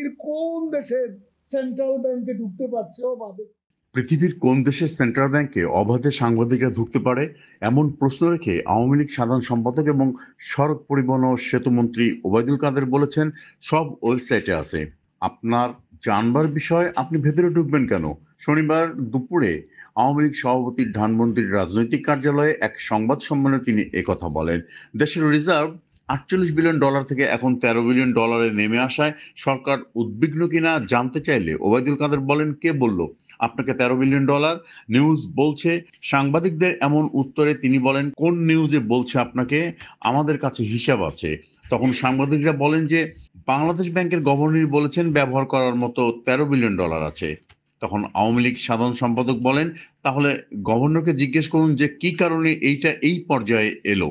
পৃথিবীর কোন দেশের সেন্ট্রাল ব্যাংকে ঢুকতে পারছে অবাধে? পৃথিবীর কোন দেশের সেন্ট্রাল ব্যাংকে অবাধে সাংবাদিকরা ঢুকতে পারে এমন প্রশ্ন রেখে আওয়ামী লীগ সাধারণ সম্পাদক এবং সড়ক পরিবহন ও সেতুমন্ত্রী ওবায়দুল কাদের বলেছেন, সব ওয়েবসাইটে আছে, আপনার জানবার বিষয় আপনি ভেতরে ঢুকবেন কেন? শনিবার দুপুরে আওয়ামী লীগ সভাপতির ধানমন্ডির রাজনৈতিক কার্যালয়ে এক সংবাদ সম্মেলনে তিনি একথা বলেন। দেশের রিজার্ভ $48 বিলিয়ন থেকে এখন $13 বিলিয়ন নেমে আসায় সরকার উদ্বিগ্ন কিনা জানতে চাইলে ওবায়দুল কাদের বলেন, কে বলল আপনাকে $13 বিলিয়ন? নিউজ বলছে। সাংবাদিকদের এমন উত্তরে তিনি বলেন, কোন নিউজে বলছে আপনাকে? আমাদের কাছে হিসাব আছে। তখন সাংবাদিকরা বলেন যে বাংলাদেশ ব্যাংকের গভর্নর বলেছেন ব্যবহার করার মতো $13 বিলিয়ন আছে। তখন আওয়ামী লীগ সাধারণ সম্পাদক বলেন, তাহলে গভর্নরকে জিজ্ঞেস করুন যে কি কারণে এইটা এই পর্যায়ে এলো।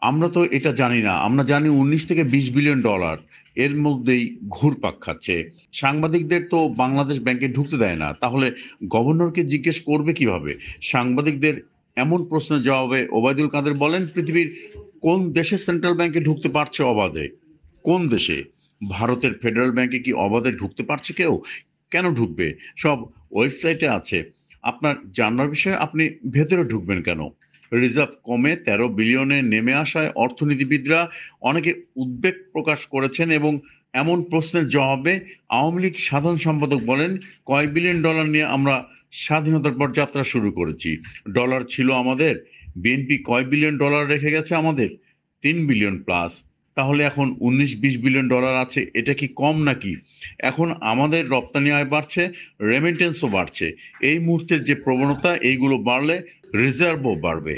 আমরা তো এটা জানি না, আমরা জানি 19 থেকে 20 বিলিয়ন ডলার এর মধ্যেই ঘুরপাক খাচ্ছে। সাংবাদিকদের তো বাংলাদেশ ব্যাংকে ঢুকতে দেয় না, তাহলে গভর্নরকে জিজ্ঞেস করবে কিভাবে? সাংবাদিকদের এমন প্রশ্নের জবাবে ওবায়দুল কাদের বলেন, পৃথিবীর কোন দেশে সেন্ট্রাল ব্যাংকে ঢুকতে পারছে অবাধে? কোন দেশে? ভারতের ফেডারেল ব্যাংকে কি অবাধে ঢুকতে পারছে কেউ? কেন ঢুকবে? সব ওয়েবসাইটে আছে, আপনার জানার বিষয়ে আপনি ভেতরে ঢুকবেন কেন? রিজার্ভ কমে 13 বিলিয়নে নেমে আসায় অর্থনীতিবিদরা অনেকে উদ্বেগ প্রকাশ করেছেন এবং এমন প্রশ্নের জবাবে আওয়ামী লীগ সাধারণ সম্পাদক বলেন, কয় বিলিয়ন ডলার নিয়ে আমরা স্বাধীনতার পর যাত্রা শুরু করেছি? ডলার ছিল আমাদের। বিএনপি কয় বিলিয়ন ডলার রেখে গেছে আমাদের? 3 বিলিয়ন প্লাস। তাহলে এখন 19-20 বিলিয়ন ডলার আছে, এটা কি কম নাকি? এখন আমাদের রপ্তানি আয় বাড়ছে, রেমিটেন্সও বাড়ছে। এই মুহূর্তের যে প্রবণতা, এইগুলো বাড়লে রিজার্ভও বাড়বে।